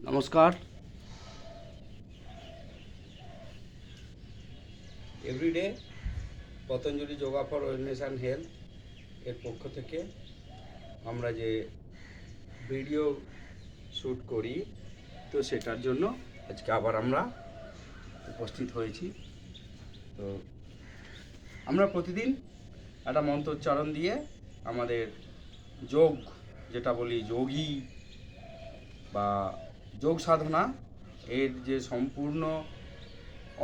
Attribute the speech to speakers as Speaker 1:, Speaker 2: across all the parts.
Speaker 1: নমস্কার। Everyday Patanjali yoga for wellness and health এর পক্ষ থেকে আমরা যে ভিডিও শ্যুট করি, তো সেটার জন্য আজকে আবার আমরা উপস্থিত হয়েছি। তো আমরা প্রতিদিন একটা মন্ত্রোচ্চারণ দিয়ে আমাদের যোগ, যেটা বলি যোগী বা যোগ সাধনা, এর যে সম্পূর্ণ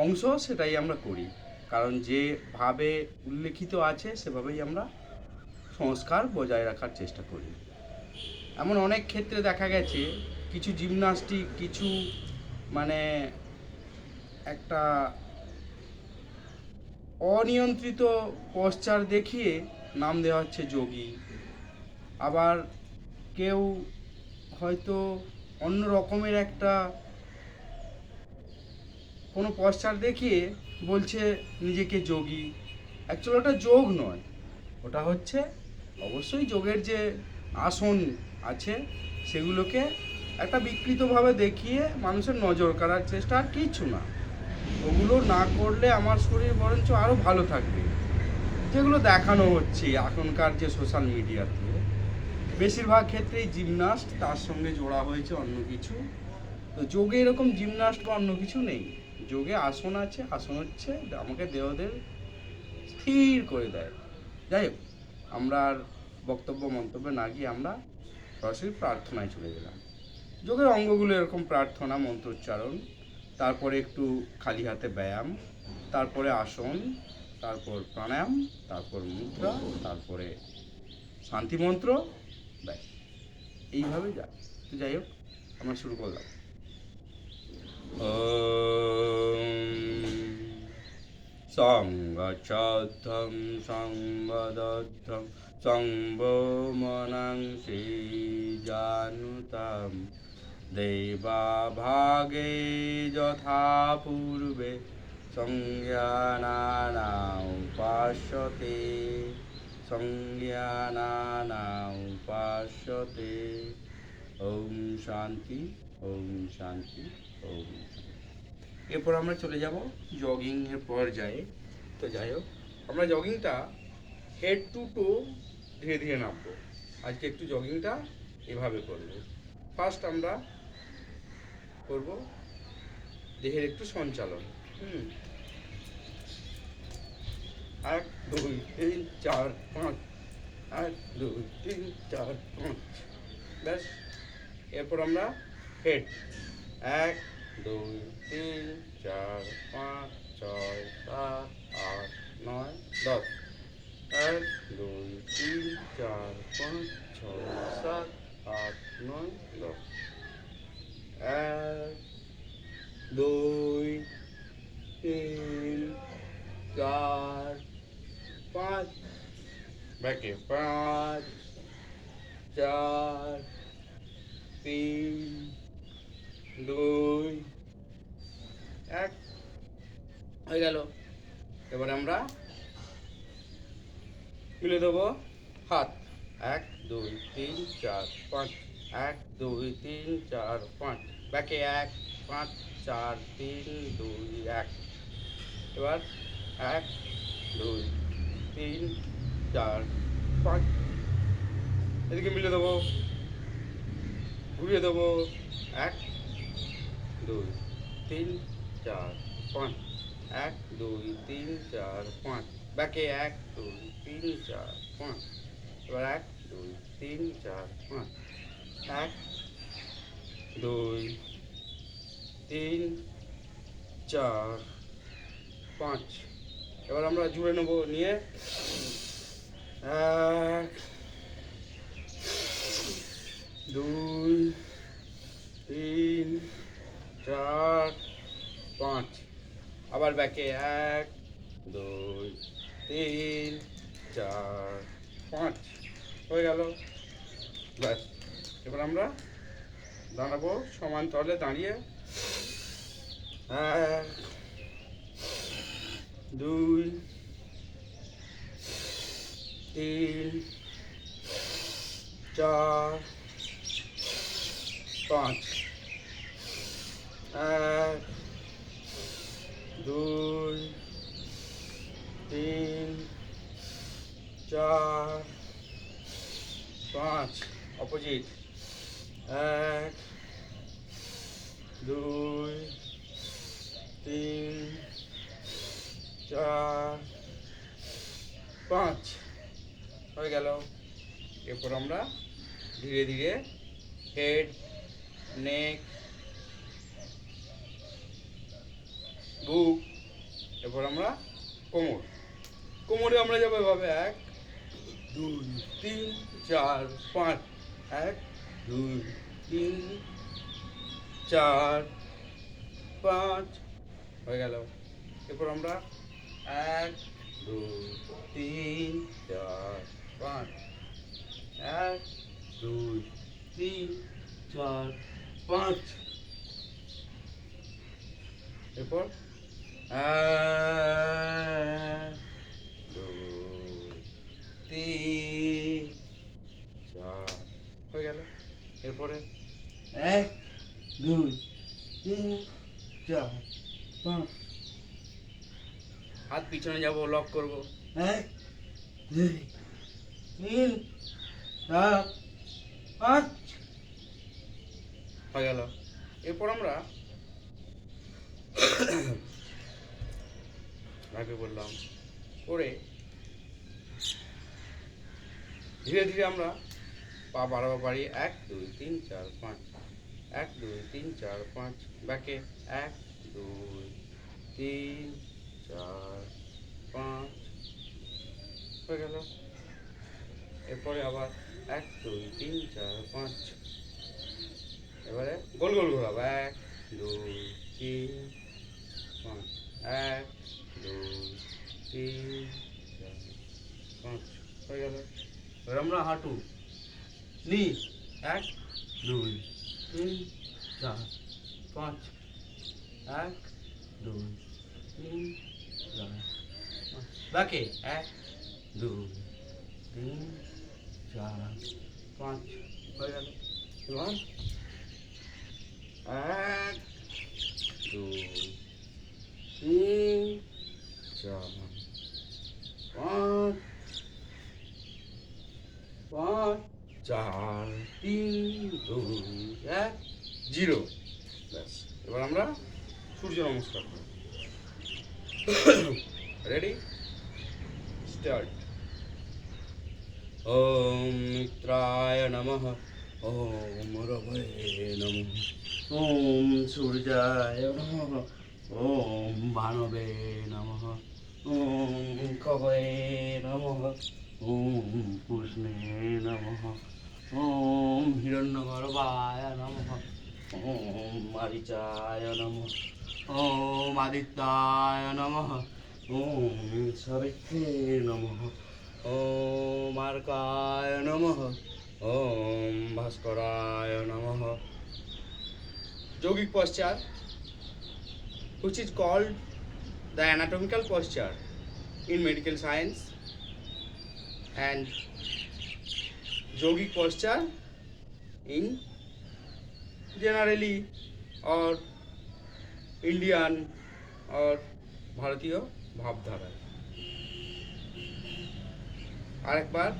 Speaker 1: অংশ সেটাই আমরা করি। কারণ যেভাবে উল্লেখিত আছে সেভাবেই আমরা সংস্কার বজায় রাখার চেষ্টা করি। এমন অনেক ক্ষেত্রে দেখা গেছে কিছু জিমনাস্টিক, কিছু মানে একটা অনিয়ন্ত্রিত পশ্চার দেখিয়ে নাম দেওয়া হচ্ছে যোগী। আবার কেউ হয়তো অন্য রকমের একটা কোনো পশ্চার দেখিয়ে বলছে নিজেকে যোগী। অ্যাকচুয়ালি ওটা যোগ নয়, ওটা হচ্ছে অবশ্যই যোগের যে আসন আছে সেগুলোকে একটা বিকৃতভাবে দেখিয়ে মানুষের নজর কাড়ার চেষ্টা, আর কিচ্ছু না। ওগুলো না করলে আমার শরীর বরঞ্চ আরও ভালো থাকবে। যেগুলো দেখানো হচ্ছে এখনকার যে সোশ্যাল মিডিয়াতে, বেশিরভাগ ক্ষেত্রেই জিমনাস্ট, তার সঙ্গে জোড়া হয়েছে অন্য কিছু। তো যোগে এরকম জিমনাস্ট বা অন্য কিছু নেই। যোগে আসন আছে, আসন হচ্ছে আমাকে দেহদের স্থির করে দেয়। যাই হোক, আমরা আর বক্তব্য মন্তব্যে না গিয়ে আমরা সরাসরি প্রার্থনায় চলে গেলাম। যোগের অঙ্গগুলো এরকম: প্রার্থনা, মন্ত্রোচ্চারণ, তারপরে একটু খালি হাতে ব্যায়াম, তারপরে আসন, তারপর প্রাণায়াম, তারপর মুদ্রা, তারপরে শান্তি মন্ত্র, ব্যাস এইভাবে যায়। তো যাই হোক, আমরা শুরু করলাম। সংগচ্ছদ্ধং সংবদ্ধং সংভোমনাংসি জানুতাম দেবা ভাগে যথা পূর্বে সংজ্ঞানানা উপাস্যতে সংজ্ঞানানা উপাস্যতে। ওম শান্তি, ওম শান্তি, ওম শান্তি। এরপর আমরা চলে যাব জগিংয়ের পর্যায়ে। তো যাই হোক, আমরা জগিংটা হেড টু টো ধীরে ধীরে নামবো। আজকে একটু জগিংটা এভাবে করব। ফার্স্ট আমরা করব দেহের একটু সঞ্চালন। 1 2 3 4 5, 1 2 3 4 5, ব্যাস। এরপর আমরা হেড 1 2 3 4 5 6 7 8 9 10, 1 2 3 4 5 6 7 8 9 10, 1 2 3 4 5, ব্যাকে 5 4 3 2 1 হয়ে গেল। এবারে আমরা মিলে দেবো হাত। 1 2 3 4 5, 1 2 3 4 5, ব্যাকে 1 5 4 3 2 1। এবার 1 2 3 4 5, এদিকে মিলে দেবো, ঘুরিয়ে দেবো। 1 2 3 4 5, 1 2 3 4 5, ব্যাকে 1 2 3 4 5। এবার 1 2 3 4 5, 1 2 3 4 5। এবার আমরা জুড়ে নেবো, নিয়ে 1 2 3 4 5, আবার ব্যাকে 1 2 3 4 5 হয়ে গেল, ব্যাস। এবার আমরা দাঁড়াবো সমান তলে দাঁড়িয়ে। 1 2 3 4 5, এক, দুই, তিন, চার, পাঁচ। অপোজিট। এক, দুই, তিন, চার, পাঁচ। হয়ে গেল। এরপর আমরা ধীরে ধীরে হেড, নেক, বুক, এরপর আমরা কোমর। কোমরে আমরা যাবো এভাবে 1, 2, 3, 4, 5। 1, 2, 3, 4, 5। হয়ে গেল। এরপর আমরা 1, 2, 3, 4, 5। 1, 2, 3, 4, 5। এরপর 1, 2, 3, 4। হয়ে গেল। এরপরে 1, 2, 3, 4, 5। হাত পিছনে যাব, লক করব। 1, 2, 3, 4, 5। হয়ে গেল। এরপর আমরা আগে বললাম করে ধীরে ধীরে আমরা পা বাড়াবো পারি। 1, 2, 3, 4, 5। 1, 2, 3, 4, 5। ব্যাকে 1, 2, 3, 4, 5। হয়ে গেল। এরপরে আবার 1, 2, 3, 4, 5। এবারে গোল গোল ঘোরাবো। 1, 2, 3, 5। 1, 2, 3, 4, 5। হয়ে গেল। এবার আমরা হাঁটু, নি। 1, 2, 3, 4, 5। 1, 2, 3, 4, 5। ব্যাকে 1, 2, 3, 4, 5। হয়ে গেল। এবার 1, 2, 3, 4, 5, 5, 4, 3, 2, 1, 0। ব্যাস। এবার আমরা সূর্য নমস্কার করব। Ready, start. ওম মিত্রায় নমঃ, ওম রবয়ে নমঃ, ওম সূর্যায় নমঃ, ওম ভানবে নমঃ, ওম কবয়ে নমঃ, ওম পুষ্ণে নমঃ, ওম হিরণ্যগর্ভায় নমঃ, ওম মারিচায় নমঃ, ওম আদিত্যায় নমঃ, ওম সাবিত্রে নমঃ, ওম আর্কায় নমঃ, ওম ভাস্করায় নমঃ। Yogic posture, which is called the anatomical posture in medical science, and yogic posture in generally or Indian or ভারতীয় ভাবধারা। আরেকবার,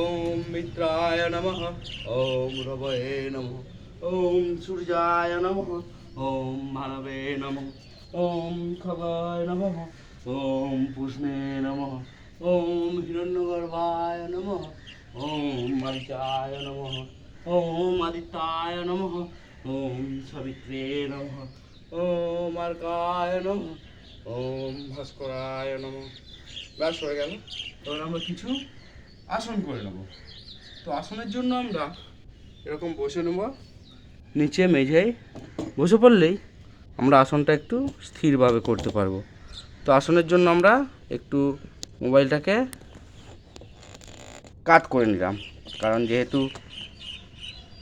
Speaker 1: ওম মিত্রায় নমঃ, ওম রবয়ে নমঃ, ওম সূর্যায় নমঃ, ওম ভানবে নমঃ, ওম খগায় নমঃ, ওম পুষ্ণে নমঃ, ওম হিরণ্যগর্ভায় নমঃ, ওম মারিচায় নমঃ, ওম আদিত্যায় নমঃ, ওম সাবিত্রে নমঃ, ওম আর্কায় নমঃ, ওম ভাস্করায় নমঃ। ব্যাস হয়ে গেল। এবার আমরা কিছু আসন করে নেব। তো আসনের জন্য আমরা এরকম বসে নেব, নিচে মেঝেয় বসে পড়লেই আমরা আসনটা একটু স্থিরভাবে করতে পারবো। তো আসনের জন্য আমরা একটু মোবাইলটাকে কাট করে নিলাম, কারণ যেহেতু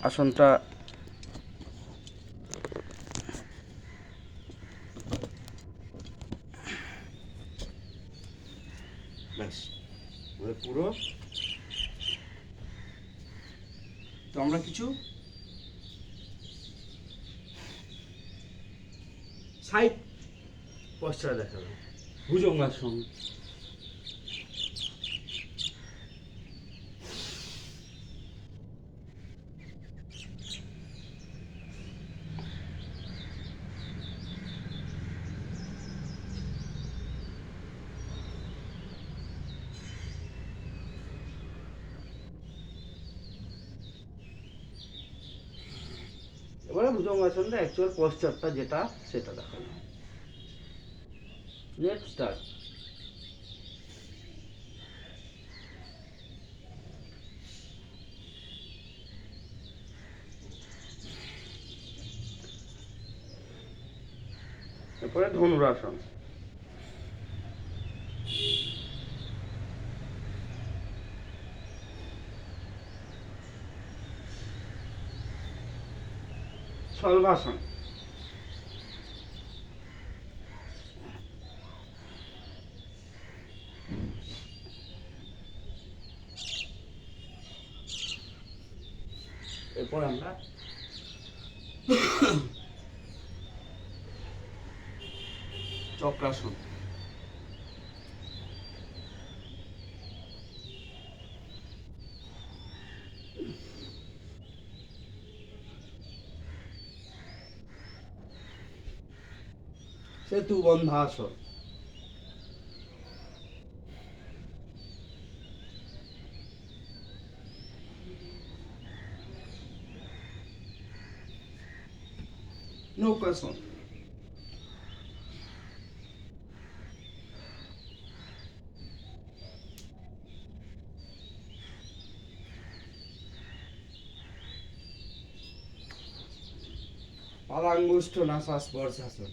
Speaker 1: আসনটা ব্যাস পুরো। তো আমরা কিছু সাইড পশ্চাৎ দেখাবে ভুজঙ্গাসন। এবারে ভুজঙ্গাসনটা অ্যাকচুয়াল পশ্চাৎটা যেটা সেটা দেখানো। Let's start. এরপরে ধনুরাসন। শলভাসন। এরপর আমরা চক্রাসন। সেতুবন্ধাসন। নৌকাসন। পাদাঙ্গুষ্ঠ নাসাস্পর্শাসন।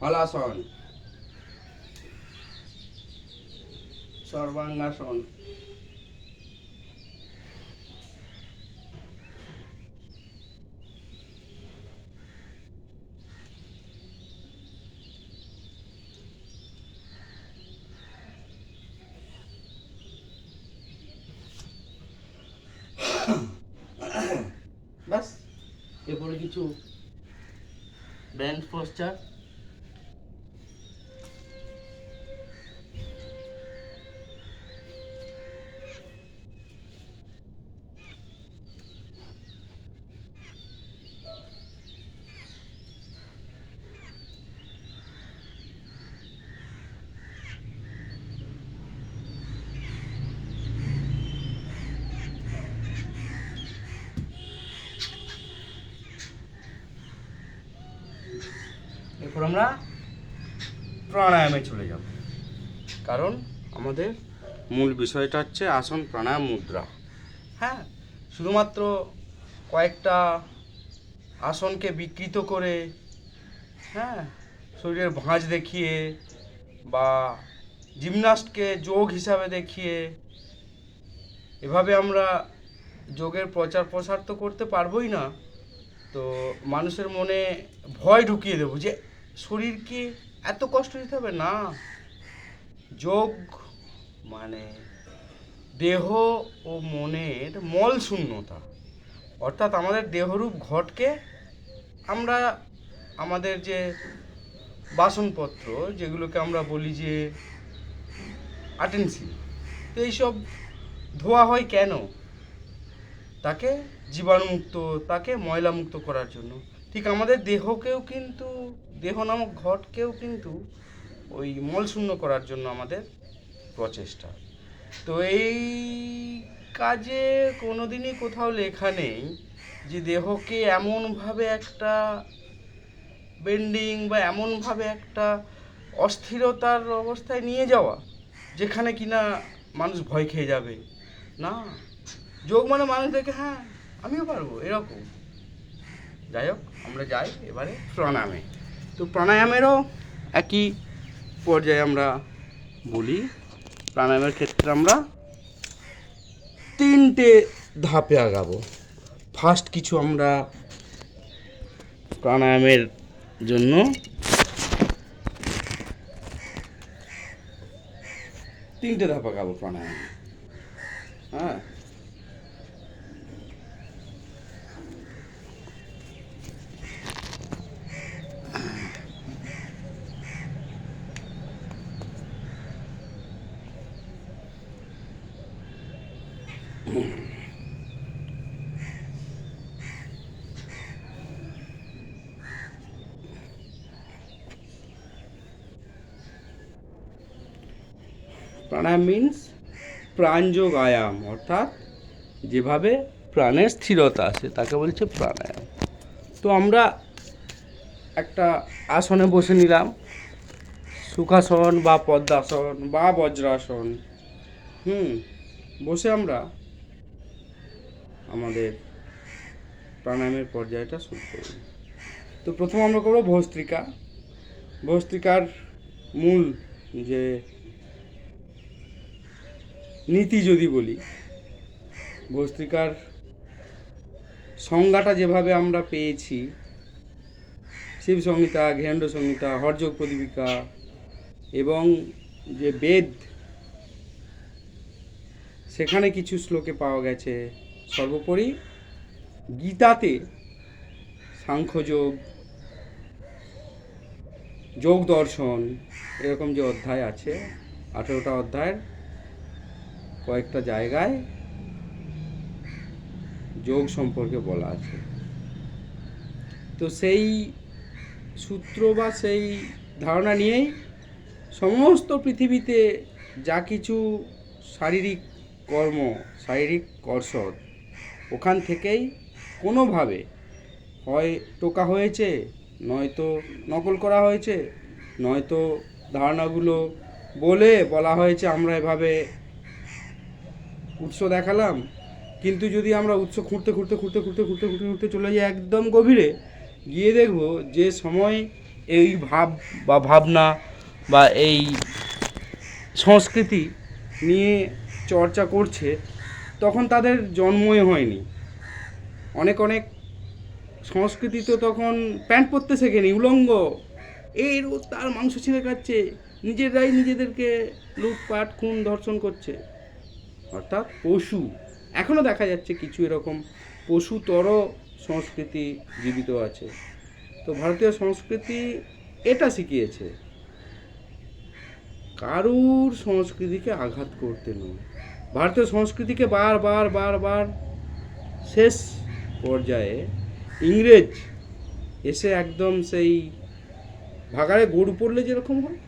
Speaker 1: হলাসন। সর্বাঙ্গাসন। বাস, এরপরে কিছু ব্যান্ড পশ্চাৎ। এরপর আমরা প্রাণায়ামে চলে যাব, কারণ আমাদের মূল বিষয়টা হচ্ছে আসন প্রাণায়াম মুদ্রা। হ্যাঁ, শুধুমাত্র কয়েকটা আসনকে বিকৃত করে, হ্যাঁ, শরীরের ভাঁজ দেখিয়ে বা জিমনাস্টকে যোগ হিসাবে দেখিয়ে এভাবে আমরা যোগের প্রচার প্রসার তো করতে পারবোই না। তো মানুষের মনে ভয় ঢুকিয়ে দেবো যে শরীরকে এত কষ্ট দিতে হবে না। যোগ মানে দেহ ও মনের মল শূন্যতা, অর্থাৎ আমাদের দেহরূপ ঘটকে আমরা আমাদের যে বাসনপত্র, যেগুলোকে আমরা বলি যে আটেনসিল, তো এইসব ধোয়া হয় কেন? তাকে জীবাণুমুক্ত, তাকে ময়লামুক্ত করার জন্য। ঠিক আমাদের দেহকেও কিন্তু, দেহ নামক ঘটকেও কিন্তু ওই মলশূন্য করার জন্য আমাদের প্রচেষ্টা। তো এই কাজে কোনোদিনই কোথাও লেখা নেই যে দেহকে এমনভাবে একটা বেন্ডিং বা এমনভাবে একটা অস্থিরতার অবস্থায় নিয়ে যাওয়া যেখানে কিনা মানুষ ভয় খেয়ে যাবে। না, যোগ মানে মানুষ দেখে হ্যাঁ আমিও পারবো এরকম। যাই হোক, আমরা যাই এবারে প্রাণায়ামে। তো প্রাণায়ামেরও একই পর্যায়ে আমরা বলি। প্রাণায়ামের ক্ষেত্রে আমরা 3টে ধাপে আগাবো। ফার্স্ট কিছু আমরা প্রাণায়ামের জন্য তিনটে ধাপে খাবো প্রাণায়াম। হ্যাঁ, প্রাণায়াম মিন্স প্রাণযোগ আয়াম, অর্থাৎ যেভাবে প্রাণের স্থিরতা আসে তাকে বলছে প্রাণায়াম। তো আমরা একটা আসনে বসে নিলাম, সুখাসন বা পদ্মাসন বা বজ্রাসন। বসে আমরা আমাদের প্রাণায়ামের পর্যায়টা শুরু করব। তো প্রথম আমরা করবো ভস্ত্রিকা। ভস্ত্রিকার মূল যে নীতি যদি বলি, ভস্ত্রিকার সংজ্ঞাটা যেভাবে আমরা পেয়েছি শিব সংহিতা, ঘেন্দ্র সংহিতা, হরযোগ প্রদীপিকা এবং যে বেদ, সেখানে কিছু শ্লোকে পাওয়া গেছে। সর্বোপরি গীতাতে সাংখ্যযোগ, যোগ দর্শন এরকম যে অধ্যায় আছে, 18টা অধ্যায়ের কয়েকটা জায়গায় যোগ সম্পর্কে বলা আছে। তো সেই সূত্র বা সেই ধারণা নিয়েই সমস্ত পৃথিবীতে যা কিছু শারীরিক কর্ম, শারীরিক কসরত, ওখান থেকেই কোনোভাবে হয় টোকা হয়েছে, নয়তো নকল করা হয়েছে, নয়তো ধারণাগুলো বলা হয়েছে আমরা এভাবে উৎস দেখালাম। কিন্তু যদি আমরা উৎস খুঁড়তে খুঁড়তে খুঁড়তে খুঁড়তে খুঁড়তে খুঁড়তে খুঁড়তে চলে যাই একদম গভীরে, গিয়ে দেখব যে সময় এই ভাব বা ভাবনা বা এই সংস্কৃতি নিয়ে চর্চা করছে, তখন তাদের জন্মই হয়নি। অনেক সংস্কৃতি তো তখন প্যান্ট পরতে শেখেনি, উলঙ্গ, এই রোজ তার মাংস ছিঁড়ে খাচ্ছে, নিজেরাই নিজেদেরকে লুটপাট, খুন, ধর্ষণ করছে, অর্থাৎ পশু। এখনও দেখা যাচ্ছে কিছু এরকম পশুতর সংস্কৃতি জীবিত আছে। তো ভারতীয় সংস্কৃতি এটা শিখিয়েছে, কারুর সংস্কৃতিকে আঘাত করতে নয়। ভারতীয় সংস্কৃতিকে বার শেষ পর্যায়ে ইংরেজ এসে একদম সেই ভাগাড়ে গরু পড়লে যেরকম হয়,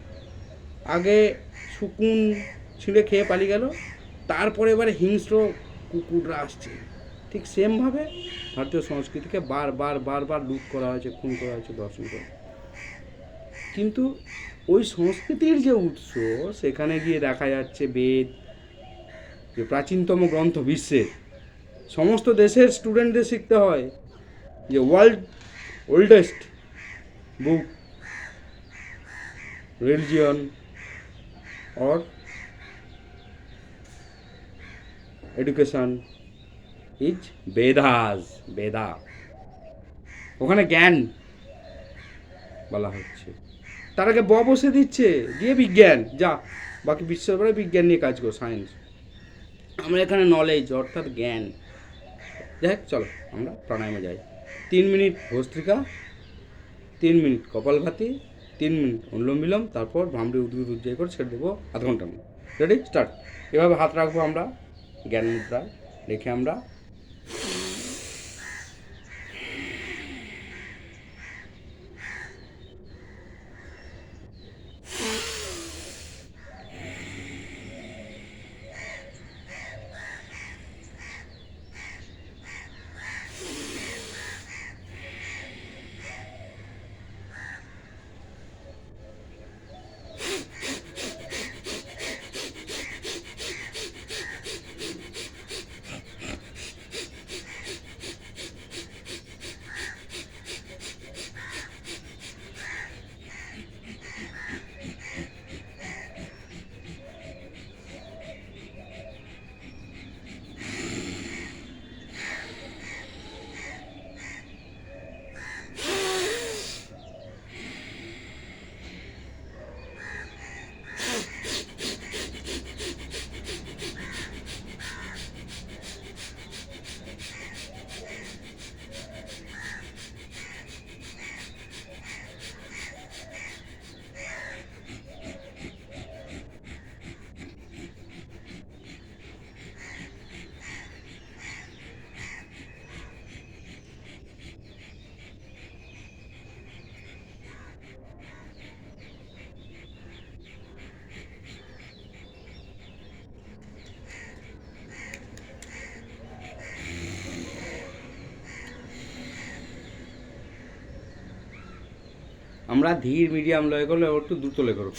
Speaker 1: আগে শুকুন ছিঁড়ে খেয়ে পালিয়ে গেল, তারপরে এবারে হিংস্র কুকুররা আসছে, ঠিক সেমভাবে ভারতীয় সংস্কৃতিকে বার লুট করা হয়েছে, খুন করা হয়েছে, দর্শন করা। কিন্তু ওই সংস্কৃতির যে উৎস, সেখানে গিয়ে দেখা যাচ্ছে বেদ, যে প্রাচীনতম গ্রন্থ বিশ্বের, সমস্ত দেশের স্টুডেন্টদের শিখতে হয় যে world oldest book religion or education is বেদা। ওখানে জ্ঞান বলা হচ্ছে, তার আগে বসে দিচ্ছে দিয়ে বিজ্ঞান, যা বাকি বিশ্বের পরে বিজ্ঞান নিয়ে কাজ করো, সায়েন্স। আমরা এখানে নলেজ অর্থাৎ জ্ঞান। দেখ চলো আমরা প্রাণায়ামে যাই। 3 মিনিট ভস্ত্রিকা, 3 মিনিট কপালভাতি, 3 মিনিট অনুলোম বিলোম, তারপর ভ্রামরি উদ্ভিদ উজ্জয় করে ছেড়ে দেবো আধ ঘন্টার মধ্যে। Ready, start. এভাবে হাত রাখবো আমরা জ্ঞান মুদ্রায় রেখে, আমরা আমরা ধীর মিডিয়াম লয় করলে একটু দ্রুত লয় করব।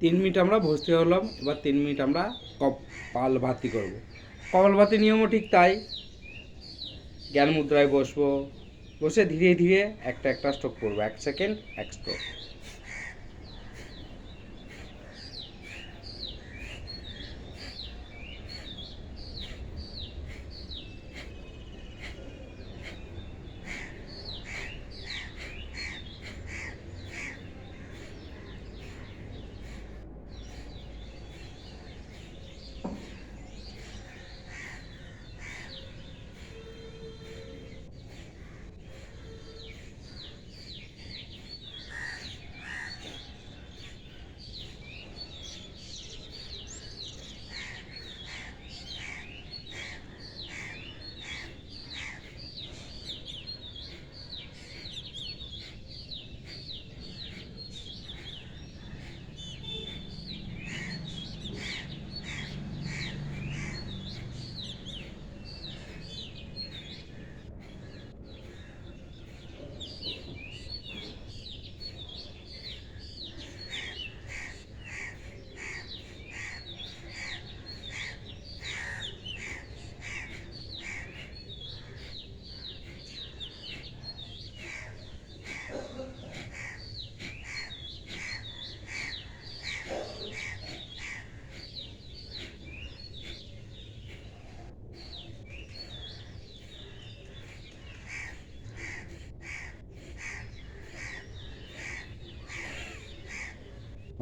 Speaker 1: তিন মিনিট আমরা বসতে হলাম, এবার 3 মিনিট আমরা কপালভাতি করব। কপালভাতি নিয়মও ঠিক তাই, জ্ঞান মুদ্রায় বসবো, বসে ধীরে ধীরে একটা একটা স্ট্রোক করবো, 1 সেকেন্ড 1 স্ট্রোক।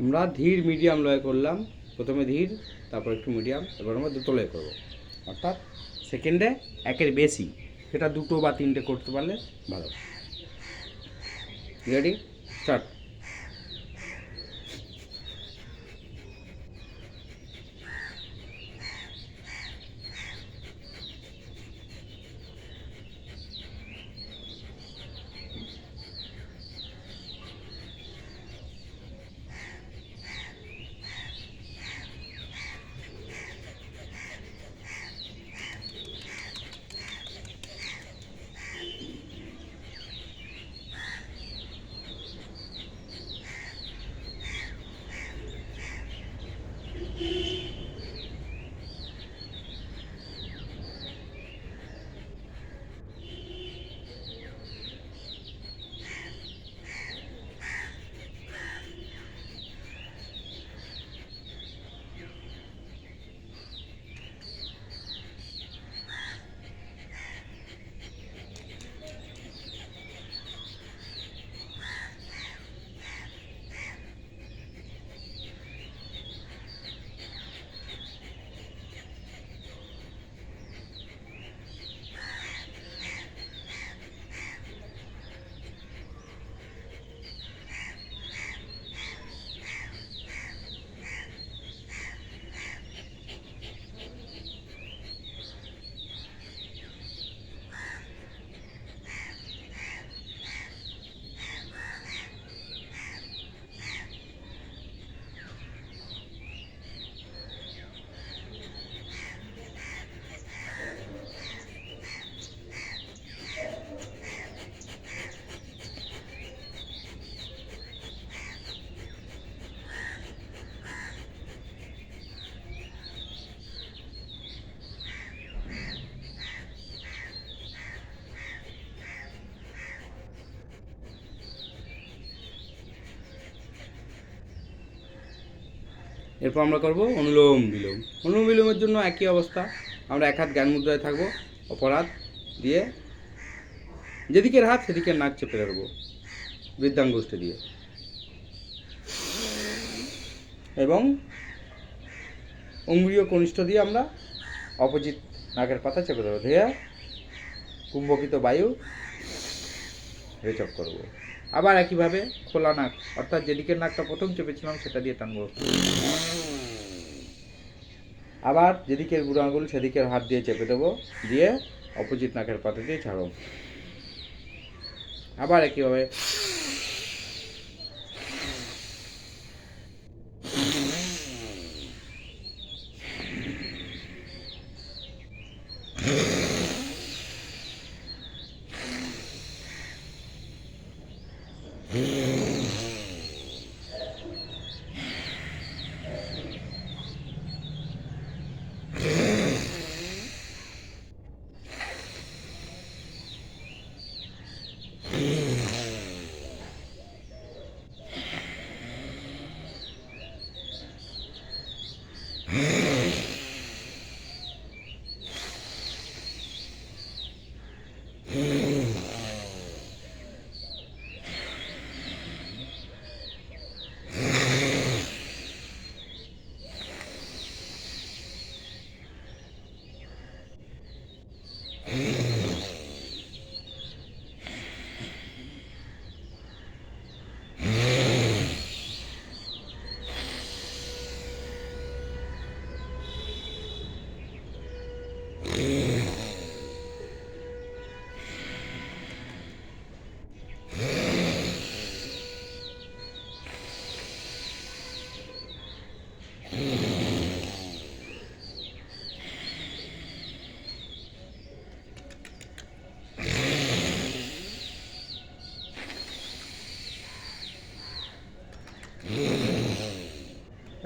Speaker 1: আমরা ধীর মিডিয়াম লয় করলাম, প্রথমে ধীর, তারপর একটু মিডিয়াম, এবার আমরা দ্রুত লয় করবো, অর্থাৎ সেকেন্ডে 1-এর বেশি, সেটা 2 বা 3টে করতে পারলে ভালো। Ready, start. এরপর আমরা করব অনুলোম বিলোম। অনুলোম বিলোমের জন্য একই অবস্থা, আমরা এক হাত জ্ঞান মুদ্রায় থাকবো, অপর হাত দিয়ে যেদিকের হাত সেদিকের নাক চেপে ধরবো বৃদ্ধাঙ্গুষ্ঠে দিয়ে, এবং অঙ্গুরীয় কনিষ্ঠ দিয়ে আমরা অপোজিট নাকের পাতা চেপে ধরবো, ধেয়া কুম্ভকিত বায়ু রেচক করব। আবার একইভাবে খোলা নাক, অর্থাৎ যেদিকের নাকটা প্রথম চেপেছিলাম সেটা দিয়ে টানবো। আবার যেদিকের বুড়ো আঙুল সেদিকের হাত দিয়ে চেপে দেবো, দিয়ে অপোজিট নাকের পাতা দিয়ে ছাড়ো। আবার একইভাবে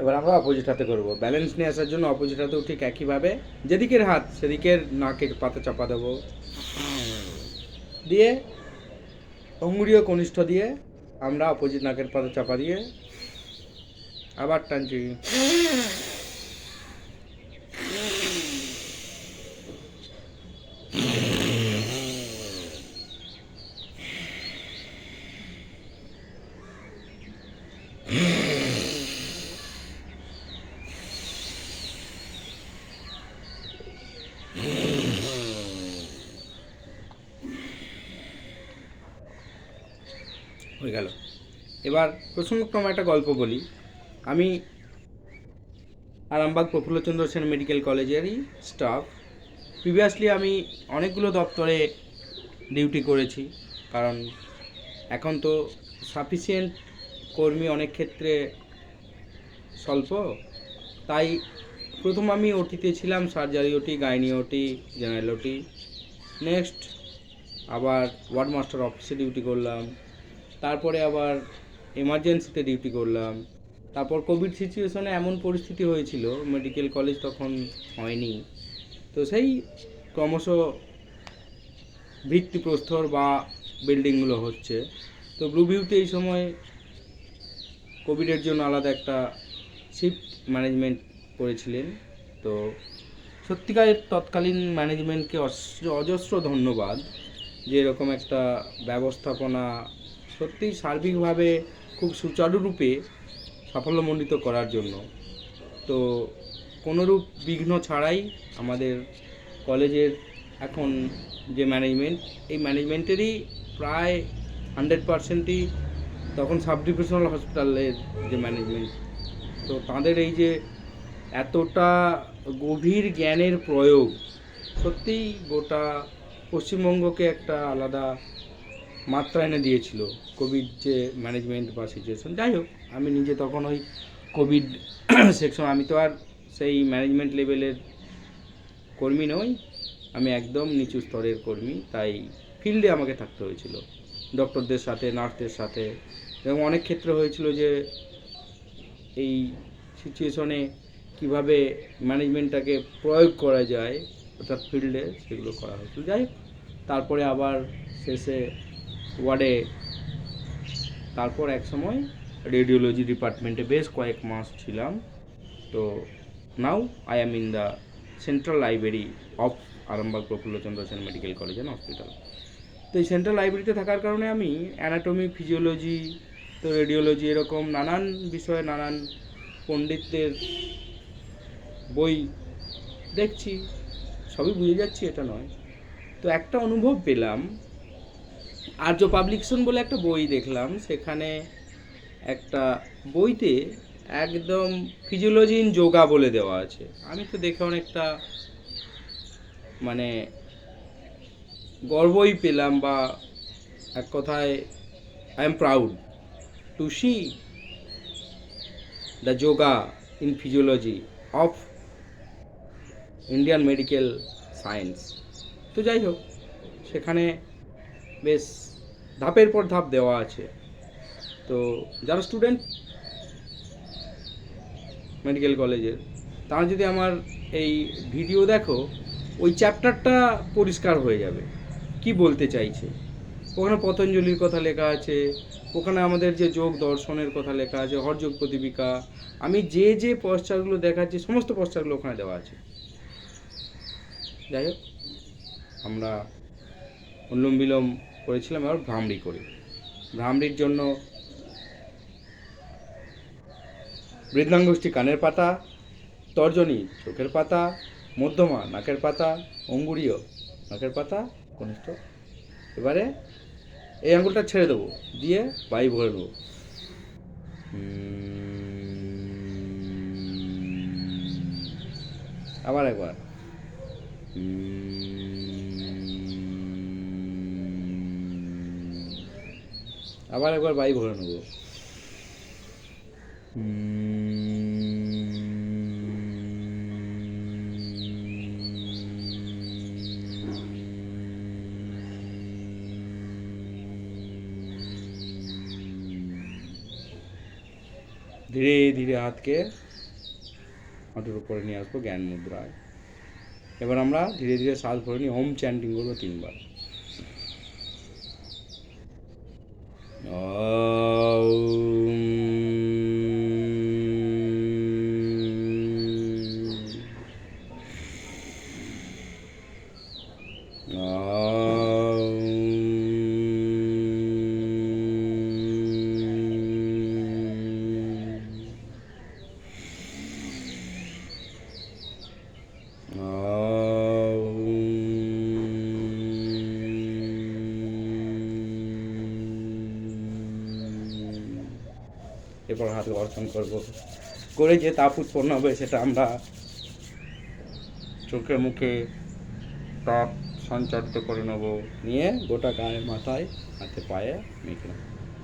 Speaker 1: এবার আমরা অপোজিট হাতে করবো। ব্যালেন্স নিয়ে আসার জন্য অপোজিট হাতেও ঠিক একইভাবে যেদিকের হাত সেদিকের নাকের পাতা চাপা দেবো, দিয়ে অঙ্গুরীয় কনিষ্ঠ দিয়ে আমরা অপোজিট নাকের পাতা চাপা দিয়ে আবার টানছি। হয়ে গেল। এবার প্রসঙ্গক্রমে একটা গল্প বলি। আমি আরামবাগ প্রফুল্লচন্দ্র সেন মেডিকেল কলেজেরই স্টাফ। প্রিভিয়াসলি আমি অনেকগুলো দপ্তরে ডিউটি করেছি, কারণ এখন তো সাফিসিয়েন্ট কর্মী অনেক ক্ষেত্রে স্বল্প, তাই প্রথম আমি ওটিতে ছিলাম, সার্জারি ওটি, গাইনি ওটি, জেনারেল ওটি। নেক্সট আবার ওয়ার্ড মাস্টার অফিসে ডিউটি করলাম, তারপরে আবার এমার্জেন্সিতে ডিউটি করলাম। তারপর কোভিড সিচুয়েশনে এমন পরিস্থিতি হয়েছিল, মেডিকেল কলেজ তখন হয়নি, তো সেই ক্রমশ ভিত্তিপ্রস্তর বা বিল্ডিংগুলো হচ্ছে। তো ব্লু ভিউতে এই সময় কোভিডের জন্য আলাদা একটা শিফট ম্যানেজমেন্ট করেছিলেন। তো সত্যিকারের তৎকালীন ম্যানেজমেন্টকে অজস্র ধন্যবাদ, যে এরকম একটা ব্যবস্থাপনা সত্যিই সার্বিকভাবে খুব সুচারুরূপে সাফল্যমণ্ডিত করার জন্য। তো কোনোরূপ বিঘ্ন ছাড়াই আমাদের কলেজের এখন যে ম্যানেজমেন্ট, এই ম্যানেজমেন্টেরই প্রায় 100%ই তখন সাব ডিভিশনাল হসপিটালের যে ম্যানেজমেন্ট। তো তাদের এই যে এতটা গভীর জ্ঞানের প্রয়োগ সত্যিই গোটা পশ্চিমবঙ্গকে একটা আলাদা মাত্রা এনে দিয়েছিল কোভিড যে ম্যানেজমেন্ট বা সিচুয়েশন। যাই হোক, আমি নিজে তখন ওই কোভিড সেকশন, আমি তো আর সেই ম্যানেজমেন্ট লেভেলের কর্মী নই, আমি একদম নিচু স্তরের কর্মী, তাই ফিল্ডে আমাকে থাকতে হয়েছিল ডক্টরদের সাথে, নার্সদের সাথে। এবং অনেক ক্ষেত্রে হয়েছিল যে এই সিচুয়েশনে কীভাবে ম্যানেজমেন্টটাকে প্রয়োগ করা যায় অর্থাৎ ফিল্ডে, সেগুলো করা হয়েছিল। যাই হোক, তারপরে আবার শেষে ওয়ার্ডে, তারপর এক সময় রেডিওলজি ডিপার্টমেন্টে বেশ কয়েক মাস ছিলাম। তো now I am in the central library of Arambagh Prafullachandra Sen medical college and hospital. তো এই সেন্ট্রাল লাইব্রেরিতে থাকার কারণে আমি অ্যানাটমি, ফিজিওলজি, তো রেডিওলজি, এরকম নানান বিষয়ে নানান পণ্ডিতদের বই দেখছি, সবই বুঝে যাচ্ছি, এটা নয়। তো একটা অনুভব পেলাম, আর্য পাবলিকেশন বলে একটা বই দেখলাম, সেখানে একটা বইতে একদম ফিজিওলজি ইন যোগা বলে দেওয়া আছে। আমি তো দেখে অনেকটা মানে গর্বই পেলাম, বা এক কথায় I am proud to C the yoga in physiology of Indian medical science. তো যাই হোক, সেখানে বেশ ধাপের পর ধাপ দেওয়া আছে। তো যারা স্টুডেন্ট মেডিকেল কলেজের, তারা যদি আমার এই ভিডিও দেখো, ওই চ্যাপ্টারটা পরিষ্কার হয়ে যাবে কি বলতে চাইছে। ওখানে পতঞ্জলির কথা লেখা আছে, ওখানে আমাদের যে যোগ দর্শনের কথা লেখা আছে, হরযোগ প্রদীপিকা, আমি যে যে পশ্চারগুলো দেখাচ্ছি সমস্ত পশ্চারগুলো ওখানে দেওয়া আছে। যাই হোক, আমরা অনুলোম বিলোম করেছিলাম, এবার ভ্রামরি করি। ভ্রামরির জন্য বৃদ্ধাঙ্গুষ্ঠী কানের পাতা, তর্জনী চোখের পাতা, মধ্যমা নাকের পাতা, অঙ্গুরীয় নাকের পাতা, কনিষ্ঠ। এবারে এই আঙুলটা ছেড়ে দেবো, দিয়ে বায়ু ভরে নেবো। আবার একবার। আবার একবার বায়ু ভরে নেবো। ধীরে ধীরে হাতকে হাঁটুর উপরে নিয়ে আসবো জ্ঞান মুদ্রায়। এবার আমরা ধীরে ধীরে শ্বাস ভরে নিয়ে ওম চ্যান্টিং করবো 3 বার। এরপর হাত ঘর্ষণ করবো, করে যে তাপ উৎপন্ন হবে সেটা আমরা চোখে মুখে তাপ সঞ্চারিত করে নেব, নিয়ে গোটা গায়ে মাথায় হাতে পায়ে মেখে নেব,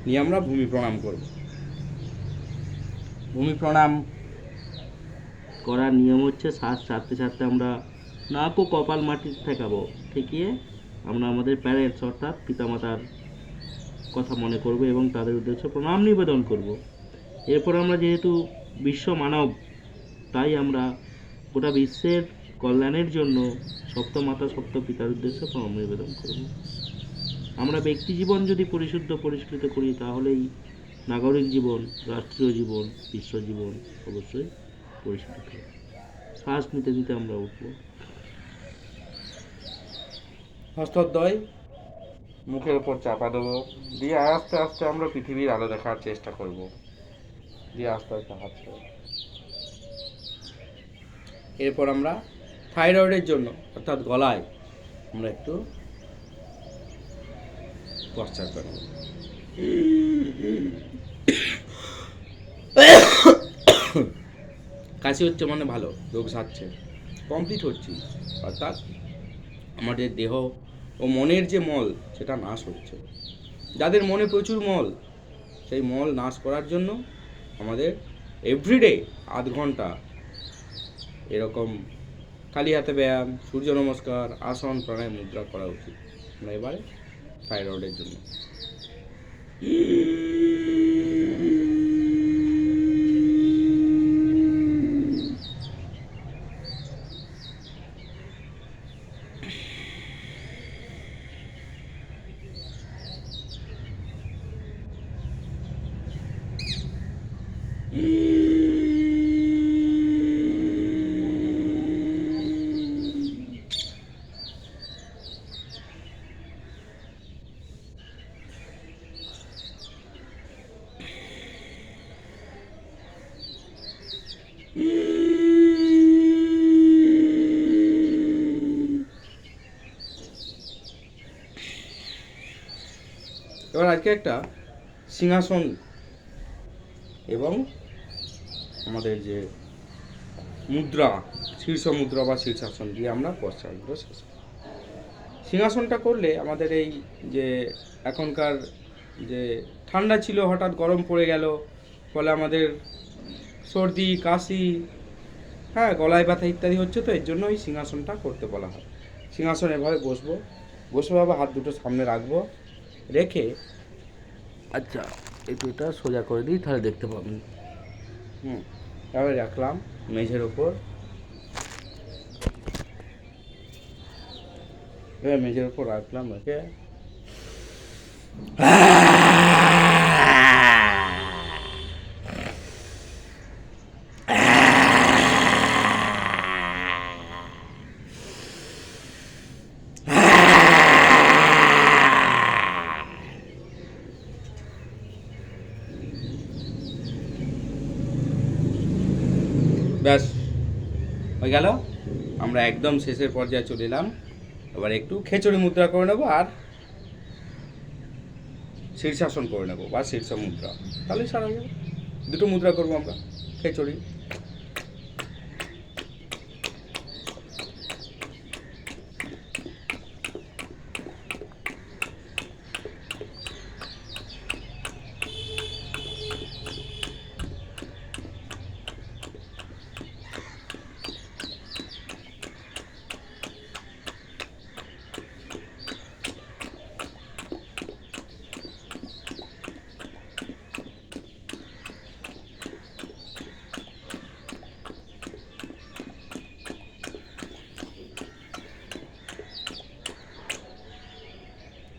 Speaker 1: নিয়ে আমরা ভূমি প্রণাম করব। ভূমি প্রণাম করার নিয়ম হচ্ছে শ্বাস ছাড়তে ছাড়তে আমরা নাক ও কপাল মাটির ঠেকাবো, ঠেকিয়ে আমরা আমাদের প্যারেন্টস অর্থাৎ পিতামাতার কথা মনে করব এবং তাদের উদ্দেশ্যে প্রণাম নিবেদন করব। এরপর আমরা যেহেতু বিশ্ব মানব, তাই আমরা গোটা বিশ্বের কল্যাণের জন্য সপ্তমাতা সপ্ত পিতার উদ্দেশ্যে প্রণাম নিবেদন করব। আমরা ব্যক্তি জীবন যদি পরিশুদ্ধ পরিষ্কৃত করি, তাহলেই নাগরিক জীবন, রাষ্ট্রীয় জীবন, বিশ্ব জীবন অবশ্যই পরিশুদ্ধ হবে। শ্বাস নিতে নিতে আমরা উঠব। হস্তদ্বয় মুখের উপর চাপা দেবো, দিয়ে আস্তে আস্তে আমরা পৃথিবীর আলো দেখার চেষ্টা করব, দিয়ে আস্তে আস্তে হাত ছেড়ে। এরপর আমরা থাইরয়েডের জন্য অর্থাৎ গলায় আমরা একটু পশ্চাৎ করব। কাশি হচ্ছে মানে ভালো, রোগ সারছে, কমপ্লিট হচ্ছে, অর্থাৎ আমাদের দেহ ও মনের যে মল সেটা নাশ হচ্ছে। যাদের মনে প্রচুর মল, সেই মল নাশ করার জন্য আমাদের এভরিডে আধ ঘন্টা এরকম খালি হাতে ব্যায়াম, সূর্য নমস্কার, আসন, প্রাণায়াম, মুদ্রা করা উচিত। আমরা এবারে থাইরয়েডের জন্য এবার আজকে একটা সিংহাসন এবং আমাদের যে মুদ্রা, শীর্ষ মুদ্রা বা শীর্ষাসন দিয়ে আমরা পশ্চাৎগুলো শেষ করি। সিংহাসনটা করলে আমাদের এই যে এখনকার যে ঠান্ডা ছিল হঠাৎ গরম পড়ে গেল, ফলে আমাদের সর্দি কাশি, হ্যাঁ, গলায় ব্যথা ইত্যাদি হচ্ছে, তো এর জন্য এই সিংহাসনটা করতে বলা হয়। সিংহাসন এভাবে বসবো ভাবে হাত দুটো সামনে রাখবো, রেখে আচ্ছা একটু এটা সোজা করে দিই, তাহলে দেখতে পাবেন। এবার রাখলাম মেঝের ওপর, এবার মেঝের ওপর রাখলাম, রেখে ব্যাস হয়ে গেল। আমরা একদম শেষের পর্যায়ে চলে এলাম। এবার একটু খেচড়ি মুদ্রা করে নেবো আর শীর্ষাসন করে নেবো বা শীর্ষ মুদ্রা, তাহলে সারা হয়ে যাবে। দুটো মুদ্রা করবো আমরা, খেচড়ি।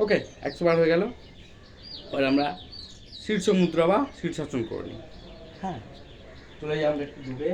Speaker 1: ওকে, 100 বার হয়ে গেল। এবার আমরা শীর্ষ মুদ্রা বা শীর্ষাসন করে নিই। হ্যাঁ, চলে যাই আমরা একটু ডুবে।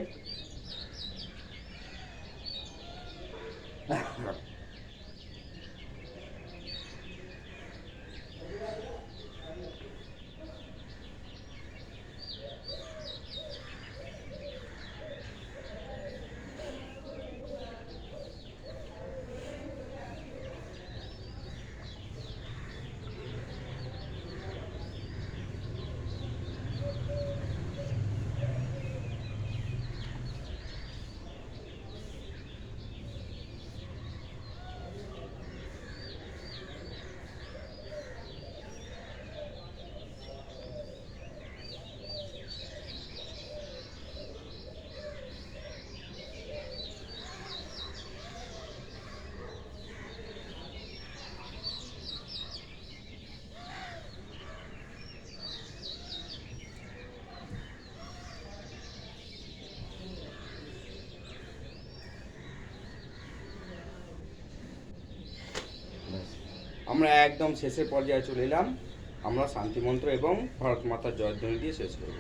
Speaker 1: আমরা একদম শেষের পর্যায়ে চলে এলাম। আমরা শান্তি মন্ত্র এবং ভারত মাতার জয়ধ্বনি দিয়ে শেষ করব।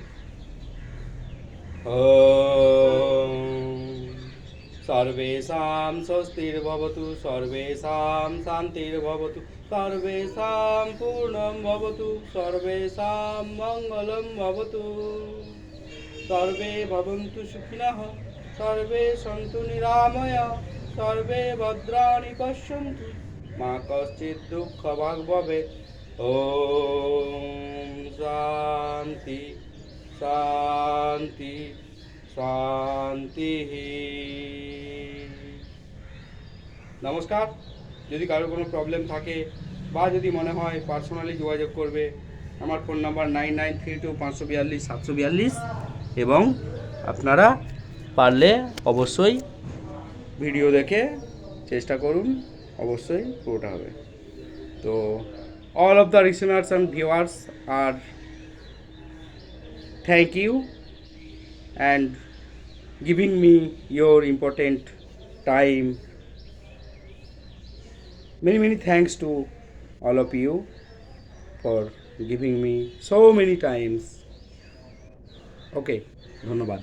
Speaker 1: সর্বেষাং স্বস্তির্ভবতু, সর্বেষাং শান্তির্ভবতু, সর্বেষাং পূর্ণং ভবতু, সর্বেষাং মঙ্গলং ভবতু, সর্বে ভবন্তু সুখিনঃ, সর্বে সন্তু নিরাময়াঃ, সর্বে ভদ্রাণি পশ্যন্তু, মা কশ্চিৎ দুঃখ ভাগ ভবেৎ। ওম শান্তি শান্তি শান্তি। নমস্কার। যদি কারো কোনো প্রবলেম থাকে বা যদি মনে হয় পার্সোনালি যোগাযোগ করবে, আমার ফোন নাম্বার 9932 542 742, এবং আপনারা পারলে অবশ্যই ভিডিও দেখে চেষ্টা করুন, অবশ্যই পুরোটা হবে। তো all of the listeners and viewers are thank you and giving me your important time. Many thanks to all of you for giving me so many times. Okay, ধন্যবাদ।